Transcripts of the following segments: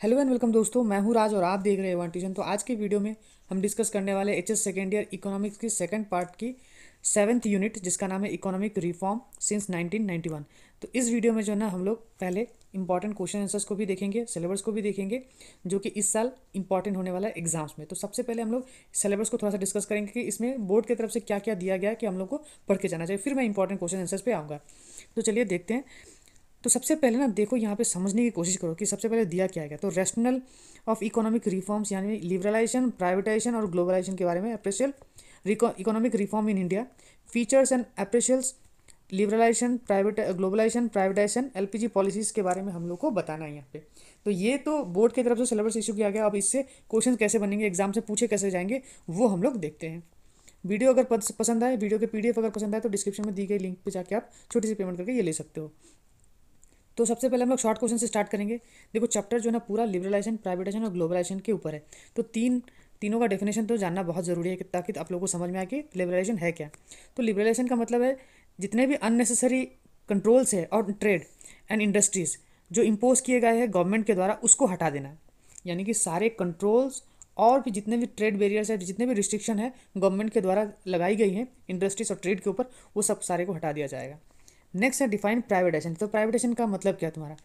Hello and welcome दोस्तों, मैं हूं राज और आप देख रहे हैं वन ट्यूशन। तो आज के वीडियो में हम डिस्कस करने वाले एचएस सेकेंड ईयर इकोनॉमिक्स की सेकंड पार्ट की 7th यूनिट, जिसका नाम है इकोनॉमिक रिफॉर्म सिंस 1991। तो इस वीडियो में जो है ना, हम लोग पहले इंपॉर्टेंट क्वेश्चन आंसर्स को भी देखेंगे, सिलेबस को भी देखेंगे, जो कि इस साल इंपॉर्टेंट होने वाला है एग्जाम्स में। तो सबसे पहले हम लोग सिलेबस को थोड़ा सा डिस्कस करेंगे कि इसमें बोर्ड की तरफ से क्या क्या दिया गया है कि हम लोग को पढ़ के जाना चाहिए। फिर मैं इंपॉर्टेंट क्वेश्चन आंसर्स पे आऊँगा। तो चलिए देखते हैं। तो सबसे पहले ना देखो, यहाँ पे समझने की कोशिश करो कि सबसे पहले दिया क्या है। तो रैशनल ऑफ इकोनॉमिक रिफॉर्म्स यानी लिबरलाइजेशन, प्राइवेटाइजेशन और ग्लोबलाइजेशन के बारे में appraisal economic reform in India, features and appraisals, liberalisation, globalisation, privatisation, LPG policies के बारे में हम लोग को बताना है यहाँ पे। तो ये तो बोर्ड की तरफ से सिलेबस इशू किया गया। अब इससे क्वेश्चन कैसे बनेंगे, एग्जाम से पूछे कैसे जाएंगे, वो हम लोग देखते हैं। वीडियो अगर पसंद आए, वीडियो के पीडीएफ अगर पसंद आए तो डिस्क्रिप्शन में दी गई लिंक पे जाके आप छोटी सी पेमेंट करके ये ले सकते हो। तो सबसे पहले हम लोग शॉर्ट क्वेश्चन से स्टार्ट करेंगे। देखो, चैप्टर जो है ना पूरा लिबरलाइजेशन, प्राइवेटाइजेशन और ग्लोबलाइजेशन के ऊपर है। तो तीनों का डेफिनेशन तो जानना बहुत ज़रूरी है ताकि आप लोगों को समझ में आए कि लिबरलाइजेशन है क्या। तो लिबरलाइजेशन का मतलब है जितने भी अननेसेसरी कंट्रोल्स है और ट्रेड एंड इंडस्ट्रीज़ जो इम्पोज किए गए हैं गवर्नमेंट के द्वारा, उसको हटा देना। यानी कि सारे कंट्रोल्स और भी जितने भी ट्रेड बैरियर्स है, जितने भी रिस्ट्रिक्शन है गवर्नमेंट के द्वारा लगाई गई हैं इंडस्ट्रीज और ट्रेड के ऊपर, वो सब सारे को हटा दिया जाएगा। नेक्स्ट है डिफाइन प्राइवेटाइजेशन। तो प्राइवेटाइजेशन का मतलब क्या है तुम्हारा?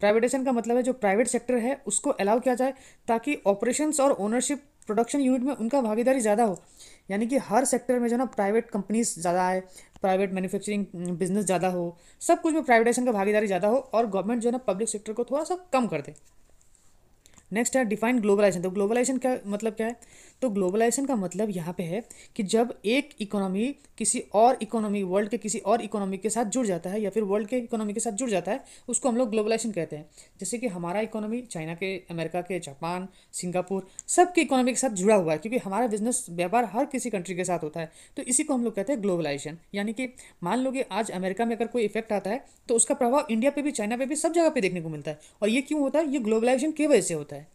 प्राइवेटाइजेशन का मतलब है जो प्राइवेट सेक्टर है उसको अलाउ किया जाए ताकि ऑपरेशंस और ओनरशिप प्रोडक्शन यूनिट में उनका भागीदारी ज़्यादा हो। यानी कि हर सेक्टर में जो है ना प्राइवेट कंपनीज ज़्यादा आए, प्राइवेट मैन्युफैक्चरिंग बिजनेस ज़्यादा हो, सब कुछ में प्राइवेटाइजेशन का भागीदारी ज़्यादा हो और गवर्नमेंट जो है ना पब्लिक सेक्टर को थोड़ा सा कम कर दे। नेक्स्ट है डिफाइन ग्लोबलाइजेशन। तो ग्लोबलाइजेशन का मतलब क्या है? तो ग्लोबलाइजेशन का मतलब यहाँ पे है कि जब एक इकोनॉमी किसी और इकोनॉमी, वर्ल्ड के किसी और इकोनॉमी के साथ जुड़ जाता है या फिर वर्ल्ड के इकोनॉमी के साथ जुड़ जाता है, उसको हम लोग ग्लोबलाइजेशन कहते हैं। जैसे कि हमारा इकोनॉमी चाइना के, अमेरिका के, जापान, सिंगापुर, सबके इकोनॉमी के साथ जुड़ा हुआ है, क्योंकि हमारा बिजनेस व्यापार हर किसी कंट्री के साथ होता है। तो इसी को हम लोग कहते हैं ग्लोबलाइजेशन। यानी कि मान लो कि आज अमेरिका में अगर कोई इफेक्ट आता है तो उसका प्रभाव इंडिया पे भी, चाइना पे भी, सब जगह पे देखने को मिलता है। और ये क्यों होता है? ये ग्लोबलाइजेशन की वजह से होता है।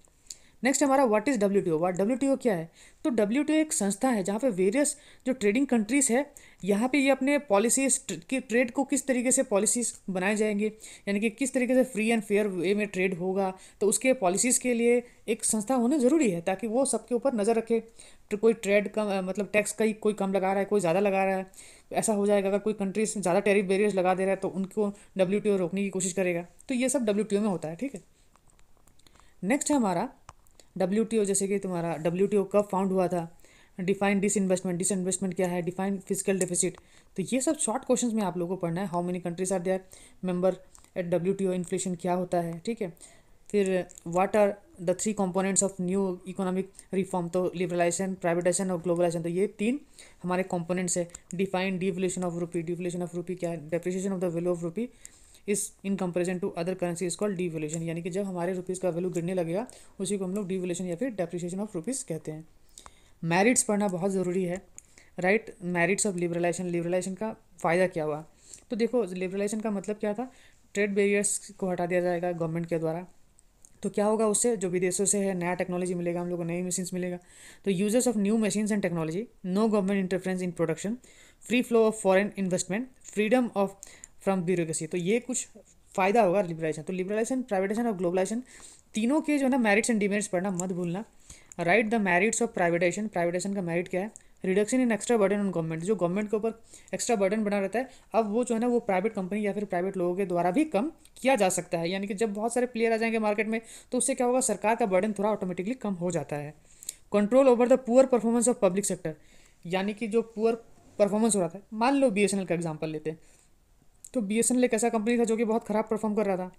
नेक्स्ट हमारा व्हाट इज़ डब्ल्यूटीओ। डब्ल्यूटीओ क्या है? तो डब्ल्यूटीओ एक संस्था है जहाँ पे वेरियस जो ट्रेडिंग कंट्रीज़ है, यहाँ पे ये अपने पॉलिसीज की ट्रेड को किस तरीके से पॉलिसीज़ बनाए जाएंगे, यानी कि किस तरीके से फ्री एंड फेयर वे में ट्रेड होगा, तो उसके पॉलिसीज़ के लिए एक संस्था होना ज़रूरी है ताकि वो सबके ऊपर नज़र रखे। तो कोई ट्रेड कम, मतलब टैक्स का ही कोई कम लगा रहा है, कोई ज़्यादा लगा रहा है, ऐसा हो जाएगा। अगर कोई कंट्रीज ज़्यादा टैरिफ बैरियर्स लगा दे रहा है तो उनको डब्ल्यूटीओ रोकने की कोशिश करेगा। तो ये सब डब्ल्यूटीओ में होता है, ठीक है। नेक्स्ट है हमारा डब्ल्यूटीओ। जैसे कि तुम्हारा डब्ल्यूटीओ कब फाउंड हुआ था, डिफाइन डिसइन्वेस्टमेंट, डिसइन्वेस्टमेंट क्या है, डिफाइन फिजिकल डेफिसिट। तो ये सब शॉर्ट क्वेश्चंस में आप लोगों को पढ़ना है। How many countries are there member at WTO, inflation क्या होता है, ठीक है। फिर what are the three components of new economic reform. तो लिबरलाइजेशन, प्राइवेटाइजेशन और ग्लोबलाइजेशन, तो ये तीन हमारे कंपोनेंट्स है। डिफाइन डिवल्यूशन ऑफ रूपी। डिवल्यूशन ऑफ रूपी क्या है? Depreciation of the value of rupee is in comparison to other currency is called devaluation. यानी कि जब हमारे रुपीज़ का वैल्यू गिरने लगेगा उसी को हम लोग डिवैल्यूएशन या फिर डेप्रिसिएशन ऑफ रुपीज़ कहते हैं। मैरिट्स पढ़ना बहुत ज़रूरी है, right. Merits of liberalisation. Liberalisation का फ़ायदा क्या हुआ? तो देखो, लिबरलाइजेशन का मतलब क्या था? ट्रेड बैरियर्स को हटा दिया जाएगा गवर्नमेंट के द्वारा। तो क्या होगा उससे? जो विदेशों से है नया टेक्नोलॉजी मिलेगा, हम लोग को नई मशीन्स मिलेगा। तो users of new machines and technology, no government interference in production, free flow of foreign investment, freedom of from bureaucracy. तो ये कुछ फ़ायदा होगा लिबरलाइजेशन। तो लिबरलाइजेशन, प्राइवेटाइजेशन और ग्लोबलाइजेशन तीनों के जो है ना मेरिट्स एंड डिमेरिट्स पढ़ना मत भूलना। Right the merits of privatisation. Privatisation का मेरिट क्या है? Reduction in extra burden on government. जो गवर्नमेंट के ऊपर एक्स्ट्रा बर्डन बना रहता है, अब वो जो है ना वो प्राइवेट कंपनी या फिर प्राइवेट लोगों के द्वारा भी कम किया जा सकता है। यानी कि जब बहुत सारे प्लेयर आ जाएंगे मार्केट में तो उससे क्या होगा? सरकार का बर्डन थोड़ा ऑटोमेटिकली कम हो जाता है। Control over the poor performance of public sector. यानी कि जो पुअर परफॉर्मेंस हो रहा था, मान लो बीएसएनएल का एग्जांपल लेते हैं। तो बीएसएनएल एक ऐसा कंपनी था जो कि बहुत ख़राब परफॉर्म कर रहा था।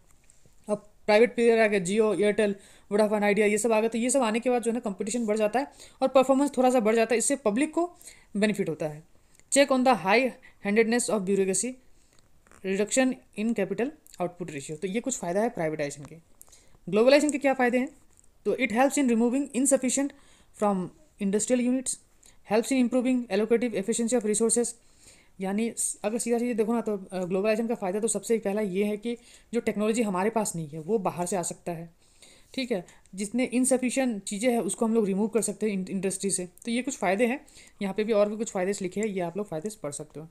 अब प्राइवेट प्लेयर आ गया, जियो, एयरटेल, वोडाफोन आइडिया, ये सब आ गए। तो ये सब आने के बाद जो है ना कंपटीशन बढ़ जाता है और परफॉर्मेंस थोड़ा सा बढ़ जाता है। इससे पब्लिक को बेनिफिट होता है। Check on the high handedness of bureaucracy, reduction in capital output ratio. तो ये कुछ फ़ायदा है प्राइवेटाइजेशन के। ग्लोबलाइजेशन के क्या फ़ायदे हैं? तो it helps in removing insufficient from industrial units, helps in improving allocative efficiency of resources. यानी अगर सीधा सीधे देखो ना तो ग्लोबलाइजेशन का फ़ायदा तो सबसे पहला ये है कि जो टेक्नोलॉजी हमारे पास नहीं है वो बाहर से आ सकता है, ठीक है। जितने इनसफिशिएंट चीज़ें हैं उसको हम लोग रिमूव कर सकते हैं इंडस्ट्री से। तो ये कुछ फ़ायदे हैं। यहाँ पे भी और भी कुछ फ़ायदे लिखे हैं, ये आप लोग फ़ायदे पढ़ सकते हो।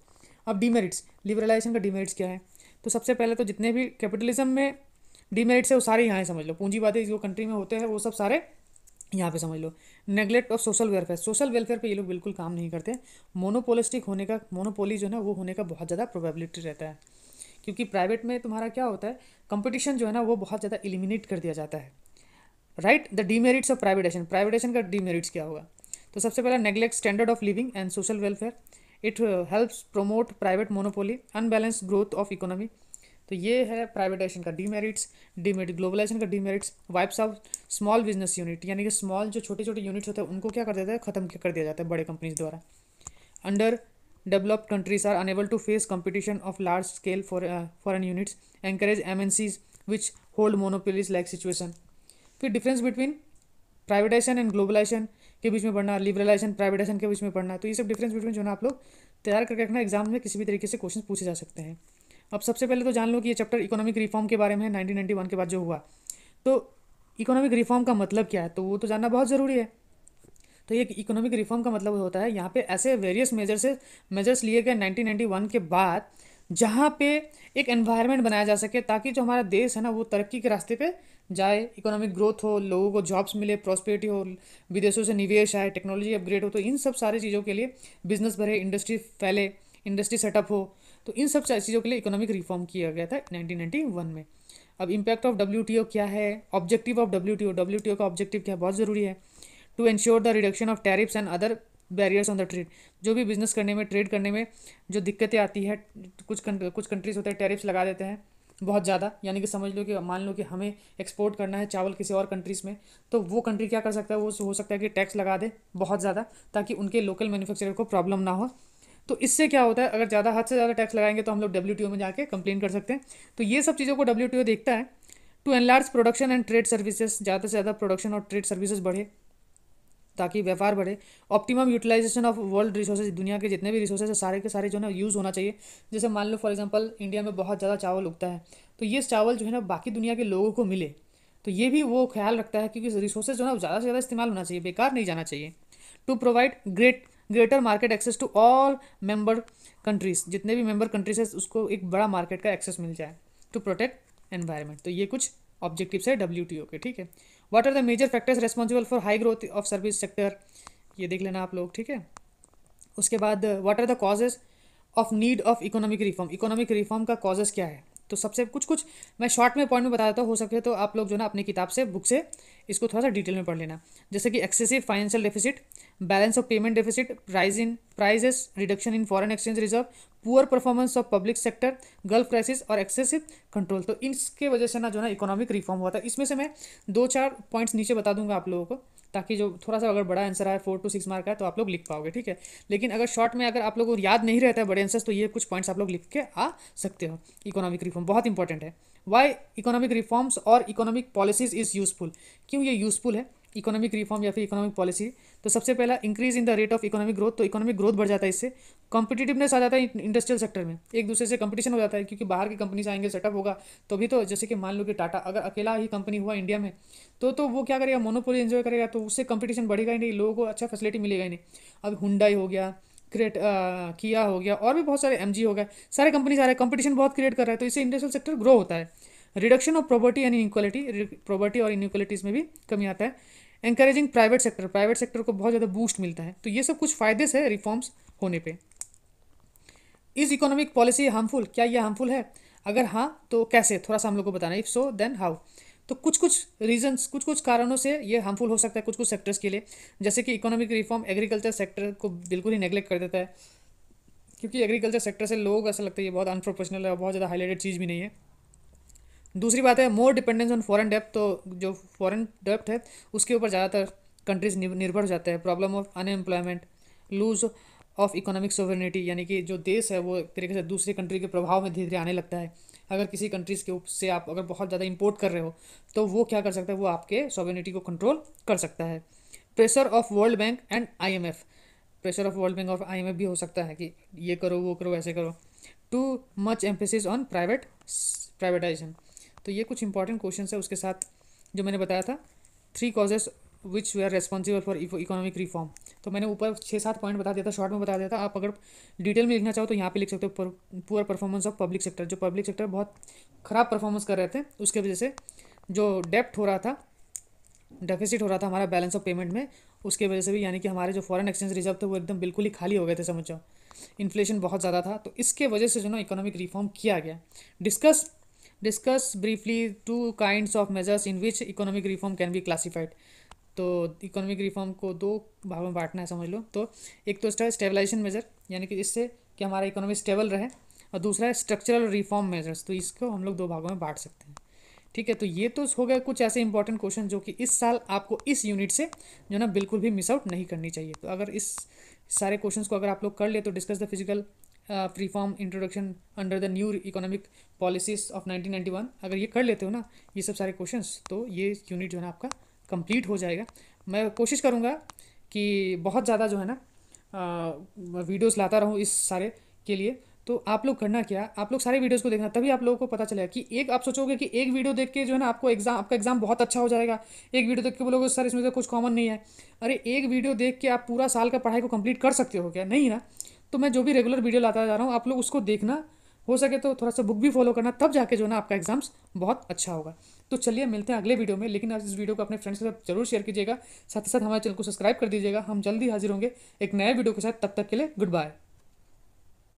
अब डीमेरिट्स, लिबरलाइजेशन का डीमेरिट्स क्या है? तो सबसे पहले तो जितने भी कैपिटलिज्म में डीमेरिट्स है वो सारे यहाँ समझ लो, पूंजीवादी जो कंट्री में होते हैं वो सब सारे यहाँ पे समझ लो। Neglect of social welfare, social welfare पे ये लोग बिल्कुल काम नहीं करते। मोनोपोलिस्टिक होने का, मोनोपोली जो है ना वो होने का बहुत ज़्यादा प्रोबेबिलिटी रहता है, क्योंकि प्राइवेट में तुम्हारा क्या होता है, कंपटीशन जो है ना वो बहुत ज़्यादा एलिमिनेट कर दिया जाता है। राइट, द डीमेरिट्स ऑफ प्राइवेटेशन, प्राइवेटेशन का डीमेरिट्स क्या होगा? तो सबसे पहला, neglect standard of living and social welfare, it helps promote private monopoly, unbalance growth of economy. तो ये है प्राइवेटाइजेशन का डीमेरिट्स। डीमेरिट ग्लोबलाइजेशन का demerits, wipes out small business unit, यानी कि स्मॉल जो छोटे छोटे यूनिट्स होते हैं उनको क्या कर देता है, खत्म कर दिया जाता है बड़े कंपनीज द्वारा। Under developed countries are unable to face competition of large scale for foreign units, encourage MNCs which hold monopolies like situation। फिर difference between privatisation and globalisation के बीच में पढ़ना, लिबरलाइजेशन प्राइवेटाइजेशन के बीच में पढ़ना। तो ये सब डिफरेंस बिटवीन जो है ना आप लोग तैयार करके रखना, एग्जाम में किसी भी तरीके से क्वेश्चन पूछे जा सकते हैं। अब सबसे पहले तो जान लो कि ये चैप्टर इकोनॉमिक रिफॉर्म के बारे में है, 1991 के बाद जो हुआ। तो इकोनॉमिक रिफॉर्म का मतलब क्या है, तो वो तो जानना बहुत ज़रूरी है। तो ये इकोनॉमिक रिफॉर्म का मतलब होता है यहाँ पे ऐसे वेरियस मेजर्स लिए गए 1991 के बाद, जहाँ पे एक एनवायरनमेंट बनाया जा सके ताकि जो हमारा देश है ना वो तरक्की के रास्ते पे जाए, इकोनॉमिक ग्रोथ हो, लोगों को जॉब्स मिले, प्रॉस्पेरिटी हो, विदेशों से निवेश आए, टेक्नोलॉजी अपग्रेड हो। तो इन सब सारी चीज़ों के लिए बिजनेस बढ़े, इंडस्ट्री फैले, इंडस्ट्री सेटअप हो, तो इन सब चीज़ों के लिए इकोनॉमिक रिफॉर्म किया गया था 1991 में। अब इम्पैक्ट ऑफ WTO क्या है, ऑब्जेक्टिव ऑफ WTO का ऑब्जेक्टिव क्या है, बहुत ज़रूरी है। To ensure the reduction of tariffs and other barriers on the trade, जो भी बिजनेस करने में, ट्रेड करने में जो दिक्कतें आती है, कुछ कंट्रीज होते हैं टैरिफ्स लगा देते हैं बहुत ज़्यादा, यानी कि समझ लो कि मान लो कि हमें एक्सपोर्ट करना है चावल किसी और कंट्रीज़ में, तो वो कंट्री क्या कर सकता है, वो हो सकता है कि टैक्स लगा दे बहुत ज़्यादा, ताकि उनके लोकल मैन्युफैक्चरर को प्रॉब्लम ना हो। तो इससे क्या होता है, अगर ज़्यादा हद से ज़्यादा टैक्स लगाएंगे तो हम लोग WTO में जाके कंप्लेन कर सकते हैं। तो ये सब चीज़ों को WTO देखता है। To enlarge production and trade services, ज़्यादा से ज़्यादा प्रोडक्शन और ट्रेड सर्विसेज बढ़े ताकि व्यापार बढ़े। Optimum utilisation of world resources, दुनिया के जितने भी रिसोर्सेज है सारे के सारे जो है ना यूज़ होना चाहिए। जैसे मान लो फॉर एग्जांपल इंडिया में बहुत ज़्यादा चावल उगता है, तो ये चावल जो है ना बाकी दुनिया के लोगों को मिले, तो ये भी वो ख्याल रखता है, क्योंकि रिसोर्सेज जो है ना ज़्यादा से ज़्यादा इस्तेमाल होना चाहिए, बेकार नहीं जाना चाहिए। To provide greater market access to all member countries, जितने भी मेंबर कंट्रीज है उसको एक बड़ा मार्केट का एक्सेस मिल जाए। टू प्रोटेक्ट एनवायरनमेंट, तो ये कुछ ऑब्जेक्टिव्स है WTO के, ठीक है। What are the major factors responsible for high growth of service sector, ये देख लेना आप लोग, ठीक है। उसके बाद what are the causes of need of economic reform, economic reform का कॉजेज क्या है। तो सबसे कुछ मैं शॉर्ट में पॉइंट में बता देता हूँ, हो सके तो आप लोग जो ना अपनी किताब से, बुक से इसको थोड़ा सा डिटेल में पढ़ लेना। जैसे कि excessive financial deficit, balance of payment deficit, rise in prices, reduction in foreign exchange reserve, poor performance of public sector, gulf crisis और एक्सेसिव कंट्रोल। तो इसके वजह से ना जो ना इकोनॉमिक रिफॉर्म हुआ था। इसमें से मैं 2-4 पॉइंट्स नीचे बता दूंगा आप लोगों को, ताकि जो थोड़ा सा अगर बड़ा आंसर आए 4 to 6 मार्क है तो आप लोग लिख पाओगे, ठीक है। लेकिन अगर शॉर्ट में अगर आप लोगों को याद नहीं रहता है बड़े आंसर्स, तो ये कुछ पॉइंट्स आप लोग लिख के आ सकते हो। इकोनॉमिक रिफॉर्म बहुत इंपॉर्टेंट है। वाई इकोनॉमिक रिफॉर्म्स और इकोनॉमिक पॉलिसीज इज़ यूजफुल, क्यों ये यूजफुल है इकोनॉमिक रिफॉर्म या फिर इकोनॉमिक पॉलिसी। तो सबसे पहला, increase in the rate of economic growth, तो इकोनॉमिक ग्रोथ बढ़ जाता है इससे। कॉम्पिटिटिवनेस आ जाता है इंडस्ट्रियल सेक्टर में, एक दूसरे से कंपटीशन हो जाता है, क्योंकि बाहर की कंपनीज आएंगे, सेटअप होगा, तो भी तो जैसे कि मान लो कि टाटा अगर अकेला ही कंपनी हुआ इंडिया में, तो वो क्या करेगा, मोनोपोली एंजॉय करेगा, तो उससे कंपटीशन बढ़ेगा ही नहीं, लोगों को अच्छा फैसिलिटी मिलेगा ही नहीं। अब हुंडई हो गया, किया हो गया, और भी बहुत सारे MG हो गए, सारे कंपनीज आ रहे हैं, कंपटीशन बहुत क्रिएट कर रहा है, तो इससे इंडस्ट्रियल सेक्टर ग्रो होता है। Reduction of property and inequality, property और इनइक्वालिटीज़ में भी कमी आता है। Encouraging private sector, private sector को बहुत ज़्यादा बूस्ट मिलता है। तो ये सब कुछ फ़ायदे से रिफॉर्म्स होने पे। इज़ इकोनॉमिक पॉलिसी हार्मफुल, क्या ये हार्मफुल है, अगर हाँ तो कैसे, थोड़ा सा हम लोग को बताना। If so then how. तो कुछ रीजंस, कुछ कारणों से ये हार्मफुल हो सकता है कुछ सेक्टर्स के लिए। जैसे कि इकोनॉमिक रिफॉर्म एग्रीकल्चर सेक्टर को बिल्कुल ही नेग्लेक्ट कर देता है, क्योंकि एग्रीकल्चर सेक्टर से लोग ऐसा लगता है ये बहुत अनप्रोफेशनल है और बहुत ज़्यादा हाईलाइटेड चीज़ भी नहीं है। दूसरी बात है मोर डिपेंडेंस ऑन फॉरेन डेप्ट, तो जो फॉरेन डेप्ट है उसके ऊपर ज़्यादातर कंट्रीज निर्भर हो जाते हैं। Problem of unemployment, loose of economic sovereignty, यानी कि जो देश है वो एक तरीके से दूसरी कंट्री के प्रभाव में धीरे धीरे आने लगता है। अगर किसी कंट्रीज़ के से आप अगर बहुत ज़्यादा इंपोर्ट कर रहे हो तो वो क्या कर सकता है, वो आपके सोवरेनिटी को कंट्रोल कर सकता है। Pressure of world bank and IMF, pressure of world bank और IMF भी हो सकता है कि ये करो वो करो ऐसे करो। Too much emphasis on privatisation, तो ये कुछ इंपॉर्टेंट क्वेश्चन है उसके साथ जो मैंने बताया था। 3 कॉजेस विच वे are responsible for economic reform, तो मैंने ऊपर 6-7 पॉइंट बता दिया था, शॉर्ट में बता दिया था। आप अगर डिटेल में लिखना चाहो तो यहाँ पे लिख सकते हो, poor performance of public sector. जो पब्लिक सेक्टर बहुत ख़राब परफॉर्मेंस कर रहे थे, उसके वजह से जो डेप्ट हो रहा था, डेफिसिट हो रहा था हमारा बैलेंस ऑफ पेमेंट में, उसके वजह से भी, यानी कि हमारे जो फॉरेन एक्सचेंज रिजर्व थे वो एकदम बिल्कुल ही खाली हो गए थे, समझ जाओ। इन्फ्लेशन बहुत ज़्यादा था, तो इसके वजह से जो ना इकोनॉमिक रिफॉर्म किया गया। Discuss discuss briefly two kinds of measures in which economic reform can be classified. तो इकोनॉमिक रिफॉर्म को दो भागों में बांटना है, समझ लो। तो एक तो है स्टेबलाइजेशन मेजर, यानी कि इससे कि हमारा इकोनॉमी स्टेबल रहे, और दूसरा है स्ट्रक्चरल रिफॉर्म मेजर्स। तो इसको हम लोग दो भागों में बांट सकते हैं, ठीक है। तो ये तो हो गए कुछ ऐसे इंपॉर्टेंट क्वेश्चन जो कि इस साल आपको इस यूनिट से जो ना बिल्कुल भी मिस आउट नहीं करनी चाहिए। तो अगर इस सारे क्वेश्चंस को अगर आप लोग कर ले, तो discuss the physical reform introduction under the new economic policies of 1991, अगर ये कर लेते हो ना ये सब सारे क्वेश्चंस, तो ये यूनिट जो है ना आपका कंप्लीट हो जाएगा। मैं कोशिश करूँगा कि बहुत ज़्यादा जो है ना वीडियोस लाता रहूँ इस सारे के लिए। तो आप लोग करना क्या, आप लोग सारे वीडियोस को देखना, तभी आप लोगों को पता चलेगा कि एक आप सोचोगे कि एक वीडियो देख के जो है ना आपको आपका एग्जाम बहुत अच्छा हो जाएगा। एक वीडियो देख के बोलोगे सर इसमें तो कुछ कॉमन नहीं है। अरे एक वीडियो देख के आप पूरा साल का पढ़ाई को कंप्लीट कर सकते हो क्या? नहीं ना। तो मैं जो भी रेगुलर वीडियो लाता जा रहा हूँ, आप लोग उसको देखना, हो सके तो थोड़ा सा बुक भी फॉलो करना, तब जाके जो है ना आपका एग्जाम्स बहुत अच्छा होगा। तो चलिए मिलते हैं अगले वीडियो में, लेकिन आज इस वीडियो को अपने फ्रेंड्स के साथ जरूर शेयर कीजिएगा, साथ ही साथ हमारे चैनल को सब्सक्राइब कर दीजिएगा। हम जल्दी हाजिर होंगे एक नए वीडियो के साथ, तब तक के लिए गुड बाय।